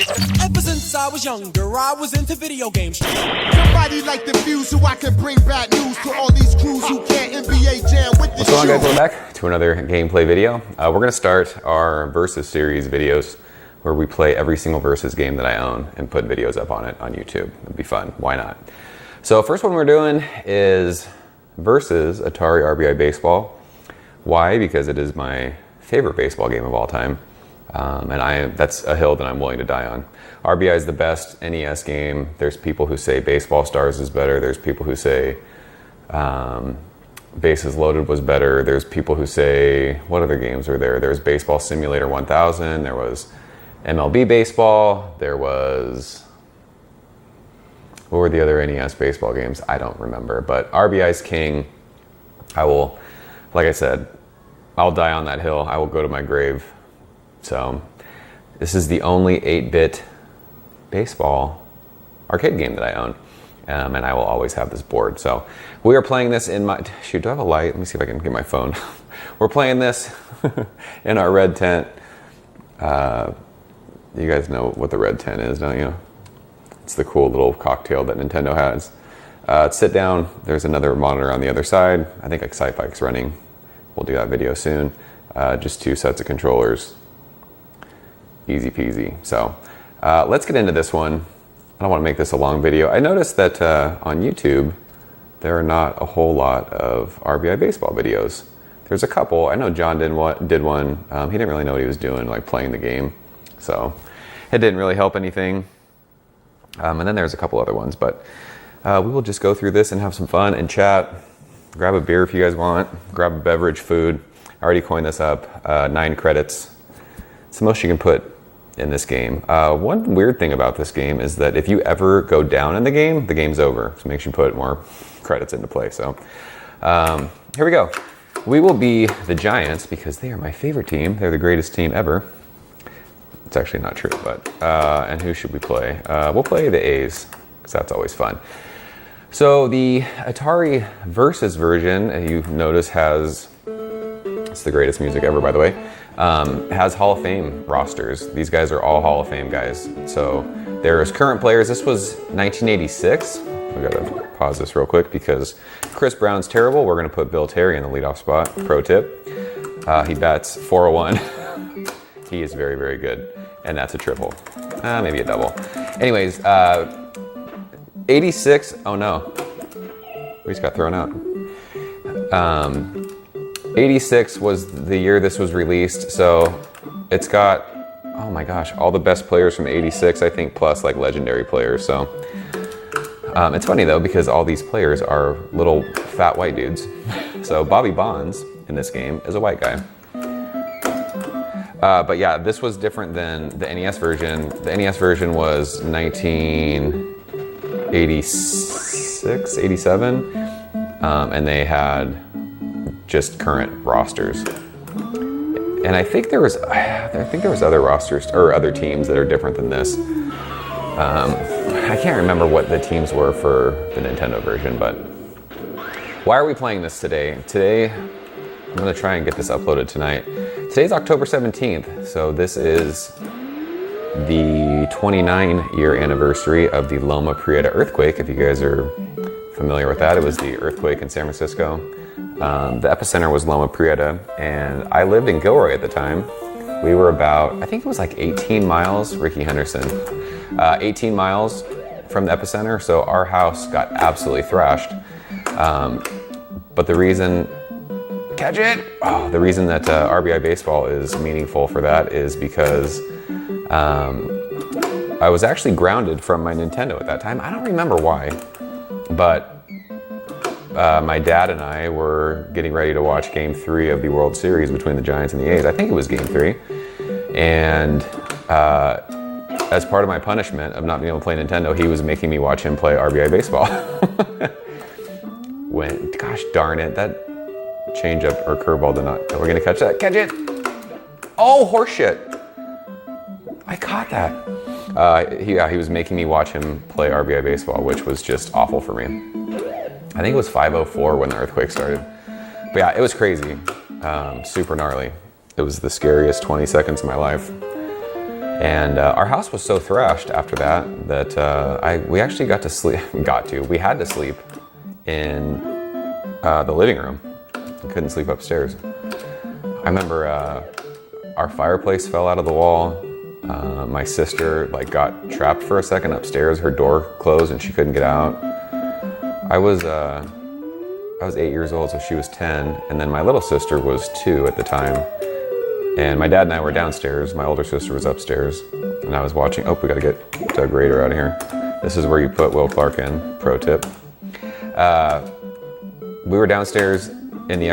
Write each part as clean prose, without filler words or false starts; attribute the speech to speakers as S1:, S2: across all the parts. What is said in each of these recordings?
S1: Ever since I was younger, I was into video games.
S2: Somebody like the views so I can bring bad news to all these crews who can't NBA jam with the
S3: What's going on, guys? Welcome back to another gameplay video. We're going to start our Versus series videos where we play every single Versus game that I own and put videos up on it on YouTube. It'd be fun. Why not? So first one we're doing is Versus Atari RBI Baseball. Why? Because it is my favorite baseball game of all time. And that's a hill that I'm willing to die on. RBI is the best NES game. There's people who say Baseball Stars is better. There's people who say Bases Loaded was better. There's people who say, what other games are there? There's Baseball Simulator 1000. There was MLB Baseball. There was, what were the other NES baseball games? I don't remember. But RBI's king. I will, like I said, I'll die on that hill. I will go to my grave. So this is the only 8-bit baseball arcade game that I own. And I will always have this board. So we are playing this in my, shoot, do I have a light? Let me see if I can get my phone. We're playing this in our red tent. You guys know what the red tent is, don't you? It's the cool little cocktail that Nintendo has. Sit down, there's another monitor on the other side. I think Excitebike's running. We'll do that video soon. Just 2 sets of controllers. Easy peasy. So let's get into this one. I don't want to make this a long video. I noticed that on YouTube, there are not a whole lot of RBI baseball videos. There's a couple. I know John did one. He didn't really know what he was doing, like playing the game. So it didn't really help anything. And then there's a couple other ones. But we will just go through this and have some fun and chat. Grab a beer if you guys want. Grab a beverage, food. I already coined this up. 9 credits. It's the most you can put in this game. One weird thing about this game is that if you ever go down in the game's over. So it makes you put more credits into play. So here we go. We will be the Giants because they are my favorite team. They're the greatest team ever. It's actually not true, but and who should we play? We'll play the A's because that's always fun. So the Atari Versus version, you notice, has, it's the greatest music ever, by the way, has Hall of Fame rosters. These guys are all Hall of Fame guys. So there's current players. This was 1986. We gotta pause this real quick because Chris Brown's terrible. We're gonna put Bill Terry in the leadoff spot. Pro tip. He bats .401. He is very, very good. And that's a triple. Maybe a double. Anyways, 86, oh no. We just got thrown out. 86 was the year this was released, so it's got, oh my gosh, all the best players from 86, I think, plus like legendary players. So it's funny though, because all these players are little fat white dudes. So Bobby Bonds in this game is a white guy. But yeah, this was different than the NES version. The NES version was 1986, 87, and they had just current rosters. And I think there was other rosters or other teams that are different than this. I can't remember what the teams were for the Nintendo version, but why are we playing this today? Today, I'm gonna try and get this uploaded tonight. Today's October 17th, so this is the 29-year anniversary of the Loma Prieta earthquake. If you guys are familiar with that, it was the earthquake in San Francisco. The epicenter was Loma Prieta, and I lived in Gilroy at the time. We were about, I think it was like 18 miles, Ricky Henderson, 18 miles from the epicenter, so our house got absolutely thrashed. But the reason, catch it! Oh, the reason that RBI Baseball is meaningful for that is because I was actually grounded from my Nintendo at that time. I don't remember why, but my dad and I were getting ready to watch Game 3 of the World Series between the Giants and the A's. I think it was Game 3. And as part of my punishment of not being able to play Nintendo, he was making me watch him play RBI Baseball. Gosh darn it, that changeup or curveball did not. Are we gonna catch that? Catch it! Oh, horseshit! I caught that. He was making me watch him play RBI Baseball, which was just awful for me. I think it was 5:04 when the earthquake started. But yeah, it was crazy. Super gnarly. It was the scariest 20 seconds of my life. And our house was so thrashed after that we actually got to sleep. We had to sleep in the living room. We couldn't sleep upstairs. I remember our fireplace fell out of the wall. My sister got trapped for a second upstairs. Her door closed and she couldn't get out. I was 8 years old, so she was 10, and then my little sister was 2 at the time. And my dad and I were downstairs. My older sister was upstairs, and I was watching. Oh, we got to get Doug Rader out of here. This is where you put Will Clark in. Pro tip. We were downstairs in the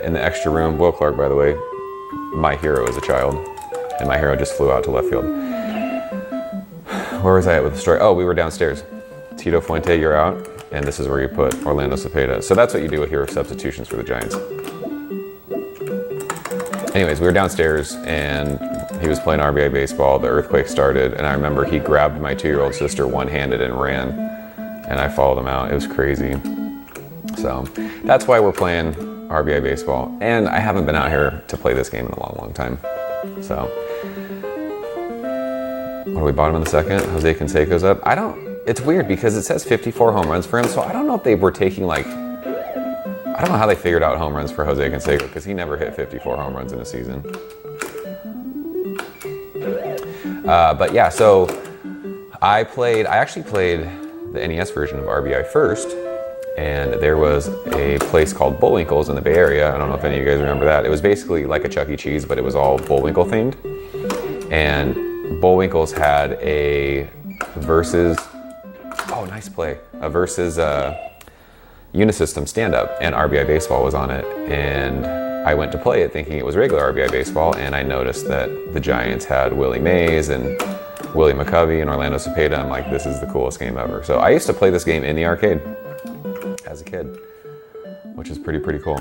S3: in the extra room. Will Clark, by the way, my hero as a child, and my hero just flew out to left field. Where was I at with the story? Oh, we were downstairs. Tito Fuente, you're out, and this is where you put Orlando Cepeda. So that's what you do with your substitutions for the Giants. Anyways, we were downstairs, and he was playing RBI baseball. The earthquake started, and I remember he grabbed my 2-year-old sister one-handed and ran, and I followed him out. It was crazy. So that's why we're playing RBI baseball, and I haven't been out here to play this game in a long, long time. So, what do we bottom in the second? Jose Canseco's up. It's weird because it says 54 home runs for him, so I don't know if they were taking I don't know how they figured out home runs for Jose Canseco because he never hit 54 home runs in a season. But yeah, so I actually played the NES version of RBI first, and there was a place called Bullwinkle's in the Bay Area. I don't know if any of you guys remember that. It was basically like a Chuck E. Cheese, but it was all Bullwinkle themed. And Bullwinkle's had a versus, oh, nice play, a versus Unisystem stand-up, and RBI baseball was on it. And I went to play it thinking it was regular RBI baseball, and I noticed that the Giants had Willie Mays and Willie McCovey and Orlando Cepeda. I'm like, this is the coolest game ever. So I used to play this game in the arcade as a kid, which is pretty cool.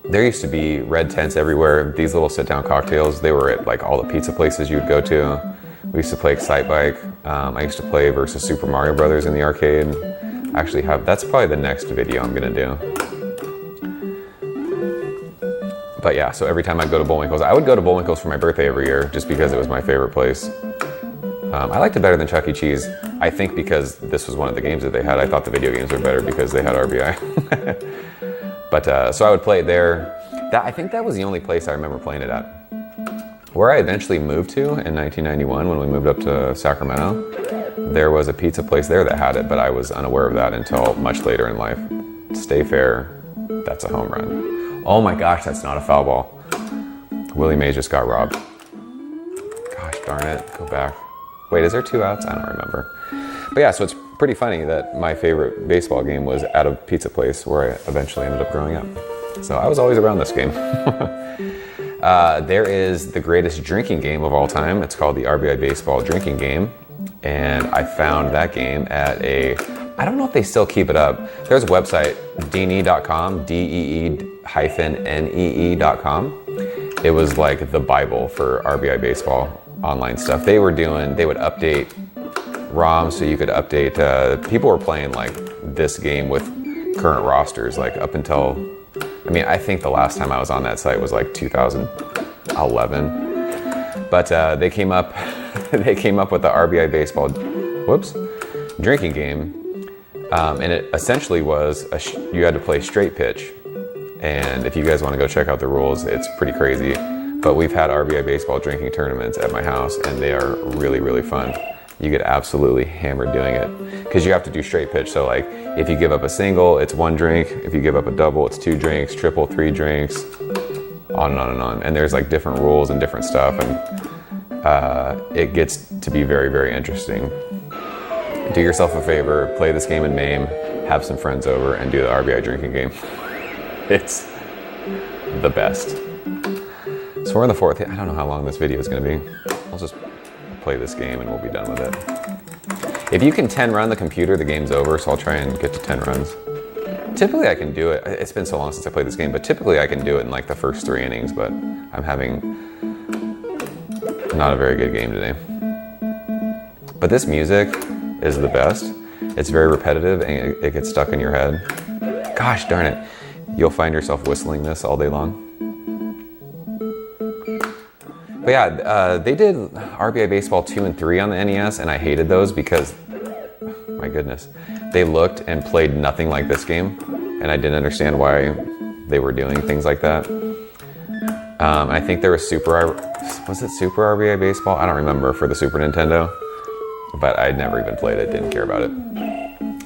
S3: There used to be red tents everywhere. These little sit-down cocktails, they were at all the pizza places you'd go to. We used to play Excite Bike. I used to play versus Super Mario Brothers in the arcade. I actually that's probably the next video I'm gonna do. But yeah, so every time I'd go to Bullwinkle's, I would go to Bullwinkle's for my birthday every year just because it was my favorite place. I liked it better than Chuck E. Cheese. I think because this was one of the games that they had. I thought the video games were better because they had RBI. But so I would play it there. I think that was the only place I remember playing it at. Where I eventually moved to in 1991 when we moved up to Sacramento, there was a pizza place there that had it, but I was unaware of that until much later in life. Stay fair, that's a home run. Oh my gosh, that's not a foul ball. Willie Mays just got robbed. Gosh darn it, go back. Wait, is there 2 outs? I don't remember. But yeah, so it's pretty funny that my favorite baseball game was at a pizza place where I eventually ended up growing up. So I was always around this game. There is the greatest drinking game of all time. It's called the RBI Baseball Drinking Game. And I found that game at I don't know if they still keep it up. There's a website, dee.com, DEE-NEE.com. It was like the Bible for RBI baseball online stuff. They would update ROMs so you could update, people were playing this game with current rosters, up until, I think the last time I was on that site was 2011. But they came up with the RBI baseball, drinking game. And it essentially was, you had to play straight pitch. And if you guys want to go check out the rules, it's pretty crazy. But we've had RBI baseball drinking tournaments at my house, and they are really, really fun. You get absolutely hammered doing it because you have to do straight pitch. So if you give up a single, it's 1 drink. If you give up a double, it's 2 drinks, triple, 3 drinks, on and on and on. And there's different rules and different stuff, and it gets to be very, very interesting. Do yourself a favor, play this game in MAME, have some friends over, and do the RBI drinking game. It's the best. So we're in the 4th. I don't know how long this video is going to be. I'll just play this game and we'll be done with it. If you can 10 run the computer, the game's over, so I'll try and get to 10 runs. Typically I can do it. It's been so long since I played this game, but typically I can do it in the first 3 innings, but I'm having not a very good game today. But this music is the best. It's very repetitive and it gets stuck in your head. Gosh darn it. You'll find yourself whistling this all day long. But yeah, they did RBI Baseball 2 and 3 on the NES, and I hated those because, my goodness, they looked and played nothing like this game, and I didn't understand why they were doing things like that. I think there was was it Super RBI Baseball? I don't remember, for the Super Nintendo, but I'd never even played it, didn't care about it.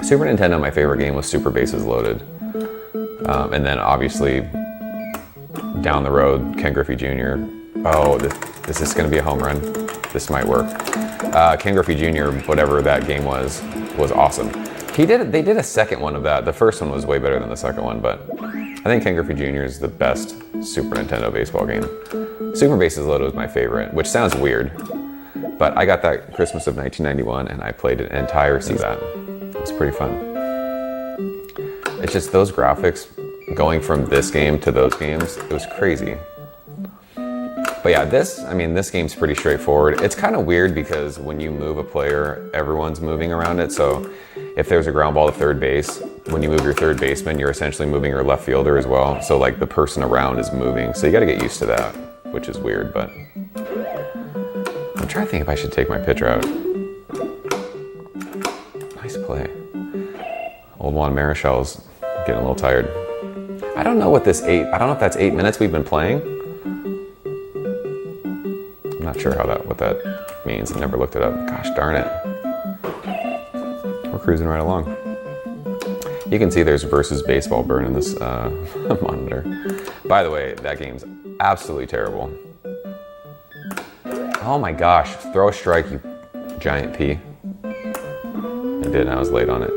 S3: Super Nintendo, my favorite game was Super Bases Loaded. And then obviously, down the road, Ken Griffey Jr. Oh, this is gonna be a home run. This might work. Ken Griffey Jr., whatever that game was awesome. They did a second one of that. The first one was way better than the second one, but I think Ken Griffey Jr. is the best Super Nintendo baseball game. Super Bases Loaded was my favorite, which sounds weird, but I got that Christmas of 1991 and I played an entire season of that. It was pretty fun. It's just those graphics going from this game to those games, it was crazy. But yeah, this game's pretty straightforward. It's kind of weird because when you move a player, everyone's moving around it. So if there's a ground ball to third base, when you move your third baseman, you're essentially moving your left fielder as well. So like the person around is moving. So you got to get used to that, which is weird, but I'm trying to think if I should take my pitcher out. Nice play. Old Juan Marichal's getting a little tired. I don't know what I don't know if that's 8 minutes we've been playing. I'm not sure what that means. I never looked it up. Gosh darn it. We're cruising right along. You can see there's versus baseball burn in this monitor. By the way, that game's absolutely terrible. Oh my gosh, throw a strike, you giant P. I did, and I was late on it.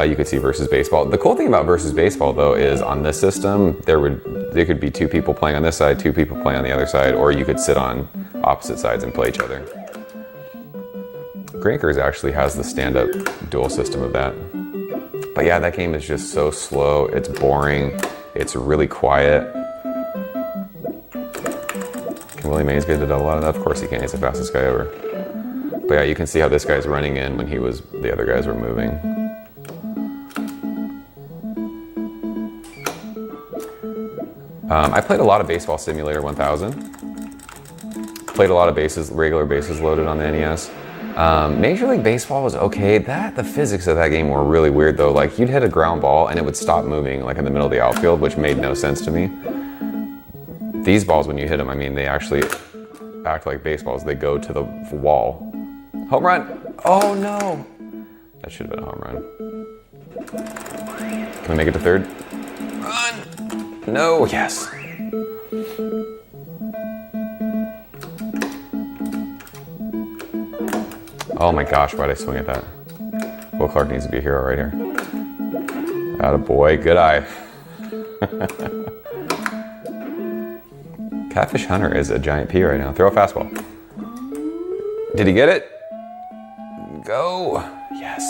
S3: You could see versus baseball. The cool thing about versus baseball, though, is on this system, there could be two people playing on this side, two people playing on the other side, or you could sit on opposite sides and play each other. Grinkers actually has the stand-up dual system of that. But yeah, that game is just so slow. It's boring. It's really quiet. Can Willie Mays get a double out of that? Of course he can. He's the fastest guy ever. But yeah, you can see how this guy's running in when the other guys were moving. I played a lot of Baseball Simulator 1000. Played a lot of regular bases loaded on the NES. Major League Baseball was okay. The physics of that game were really weird though. Like you'd hit a ground ball and it would stop moving like in the middle of the outfield, which made no sense to me. These balls, when you hit them, they actually act like baseballs. They go to the wall. Home run! Oh no! That should have been a home run. Can we make it to third? Run! No, yes. Oh my gosh, why'd I swing at that? Will Clark needs to be a hero right here. Attaboy, good eye. Catfish Hunter is a giant P right now. Throw a fastball. Did he get it? Go. Yes.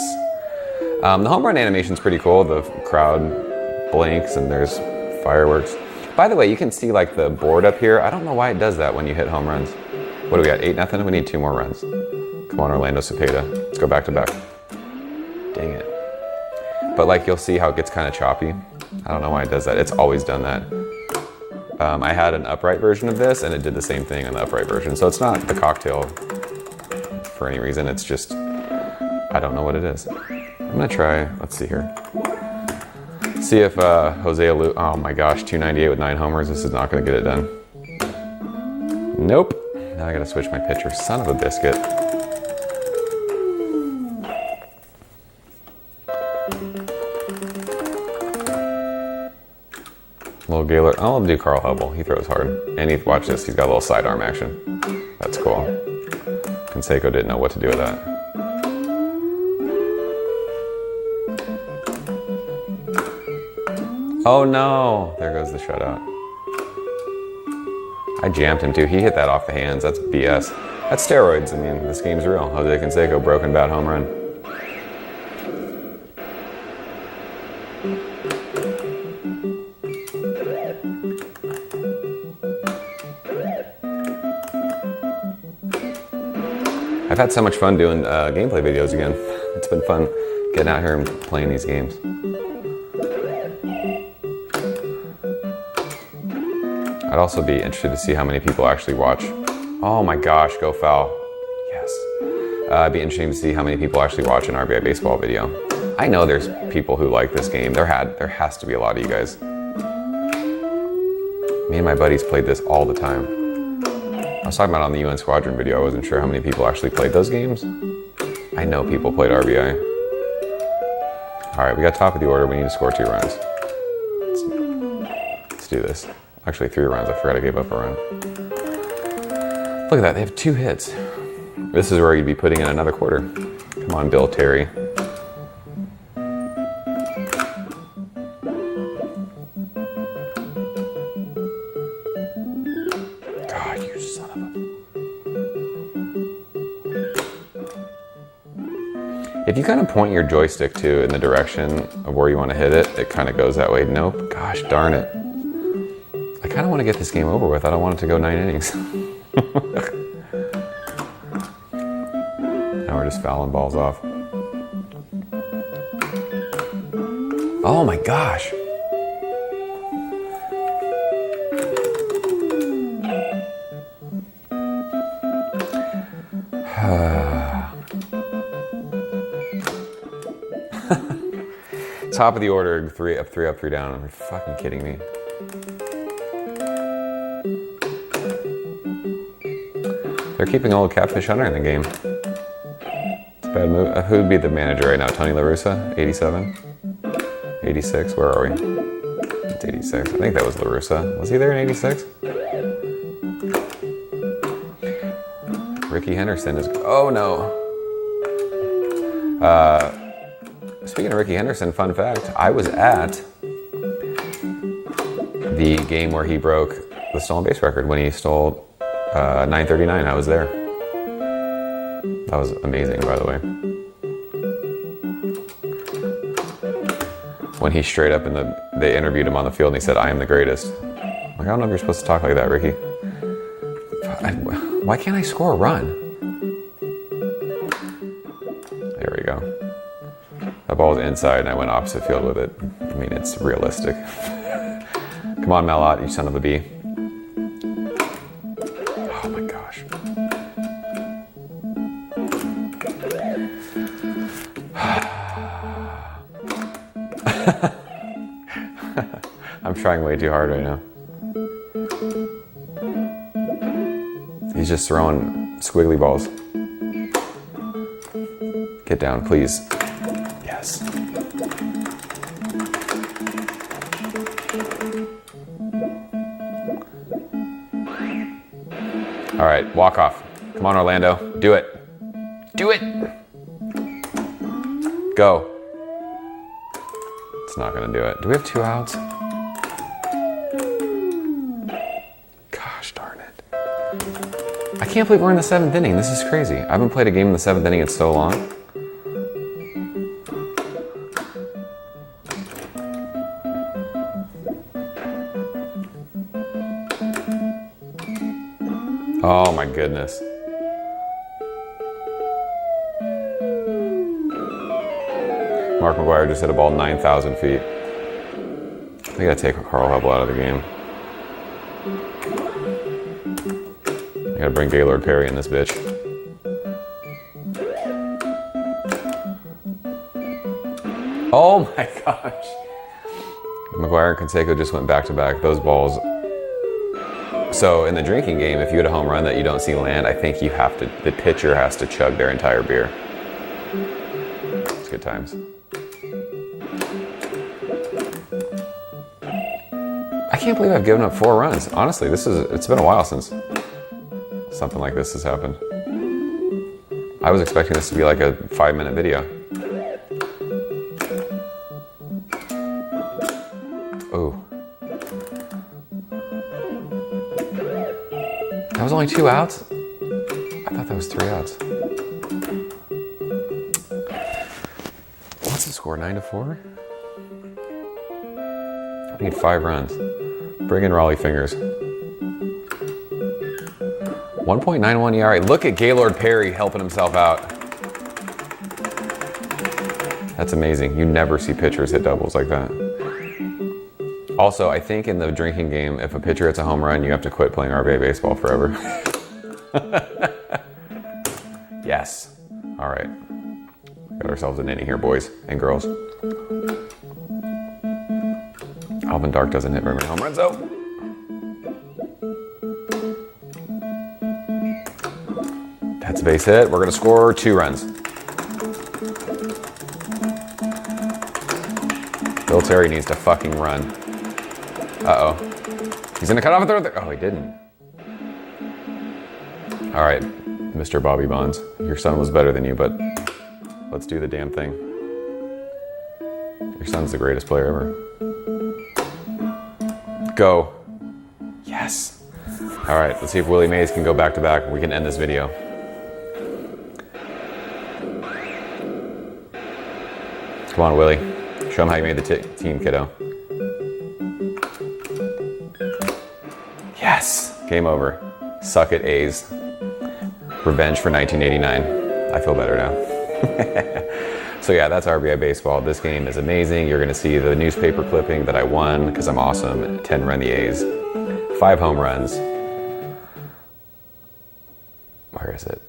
S3: The home run animation's pretty cool. The crowd blinks and there's fireworks. By the way, you can see like the board up here. I don't know why it does that when you hit home runs. What do we got? 8-0? We need 2 more runs. Come on, Orlando Cepeda. Let's go back to back. Dang it. But like you'll see how it gets kind of choppy. I don't know why it does that. It's always done that. I had an upright version of this and it did the same thing on the upright version. So it's not the cocktail for any reason. It's just, I don't know what it is. I'm gonna try, let's see here. See if Jose Alu, oh my gosh, 298 with 9 homers. This is not gonna get it done. Nope. Now I gotta switch my pitcher. Son of a biscuit. Little Gaylord. I'll do Carl Hubble. He throws hard. And watch this. He's got a little sidearm action. That's cool. Canseco didn't know what to do with that. Oh no! There goes the shutout. I jammed him too. He hit that off the hands. That's BS. That's steroids. This game's real. Jose Canseco, broken bat home run. I've had so much fun doing gameplay videos again. It's been fun getting out here and playing these games. I'd also be interested to see how many people actually watch Oh my gosh, go foul. Yes. It'd be interesting to see how many people actually watch an RBI baseball video. I know there's people who like this game. There has to be a lot of you guys. Me and my buddies played this all the time. I was talking about on the UN Squadron video, I wasn't sure how many people actually played those games. I know people played RBI. All right, we got top of the order. We need to score 2 runs. Let's do this. Actually, 3 runs. I forgot I gave up a run. Look at that. They have 2 hits. This is where you'd be putting in another quarter. Come on, Bill Terry. God, you son of a... If you kind of point your joystick to in the direction of where you want to hit it, it kind of goes that way. Nope. Gosh darn it. I kind of want to get this game over with. I don't want it to go 9 innings. Now we're just fouling balls off. Oh my gosh. Top of the order, 3 up, 3 up, 3 down. Are you fucking kidding me? They're keeping old Catfish Hunter in the game. It's a bad move. Who would be the manager right now? Tony La Russa? 87? 86? Where are we? It's 86. I think that was La Russa. Was he there in 86? Ricky Henderson is... Oh no. Speaking of Ricky Henderson, fun fact, I was at the game where he broke the stolen base record when he stole 939. I was there. That was amazing, by the way. When he straight up they interviewed him on the field and he said, "I am the greatest." I'm like, I don't know if you're supposed to talk like that, Ricky. Why can't I score a run? There we go. That ball was inside and I went opposite field with it. I mean, it's realistic. Come on, Malott, you son of a bee. Oh my gosh. I'm trying way too hard right now. He's just throwing squiggly balls. Get down, please. Yes. All right, walk off. Come on, Orlando. Do it. Do it. Go. It's not gonna do it. Do we have 2 outs? Gosh darn it. I can't believe we're in the 7th inning. This is crazy. I haven't played a game in the 7th inning in so long. Oh my goodness. Mark McGwire just hit a ball 9,000 feet. They gotta take Carl Hubble out of the game. I gotta bring Gaylord Perry in this bitch. Oh my gosh. McGwire and Canseco just went back to back. Those balls. So in the drinking game, if you hit a home run that you don't see land, I think the pitcher has to chug their entire beer. It's good times. I can't believe I've given up 4 runs. Honestly, it's been a while since something like this has happened. I was expecting this to be like a 5-minute video. Oh. That was only 2 outs? I thought that was 3 outs. What's the score, 9-4? I need 5 runs. Bring in Raleigh Fingers. 1.91 ERA. Look at Gaylord Perry helping himself out. That's amazing. You never see pitchers hit doubles like that. Also, I think in the drinking game, if a pitcher hits a home run, you have to quit playing RBI baseball forever. Yes. All right. Got ourselves an inning here, boys and girls. Alvin Dark doesn't hit very many home runs, though. That's a base hit. We're going to score 2 runs. Bill Terry needs to fucking run. Uh-oh. He's going to cut off a throw. Oh, he didn't. All right, Mr. Bobby Bonds. Your son was better than you, but let's do the damn thing. Your son's the greatest player ever. Go. Yes. All right, let's see if Willie Mays can go back to back. We can end this video. Come on, Willie. Show him how you made the team, kiddo. Yes. Game over. Suck it, A's. Revenge for 1989. I feel better now. So yeah, that's RBI baseball. This game is amazing. You're gonna see the newspaper clipping that I won because I'm awesome. 10 run the A's. 5 home runs. Where is it?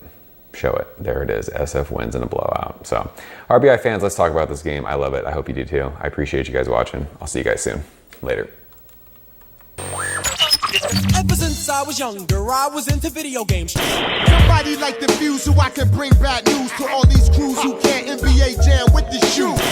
S3: Show it. There it is. SF wins in a blowout. So RBI fans, let's talk about this game. I love it. I hope you do too. I appreciate you guys watching. I'll see you guys soon. Later.
S1: Ever since I was younger, I was into video games.
S2: Somebody like the views so I can bring bad news to all these crews who can't NBA jam with the shoe.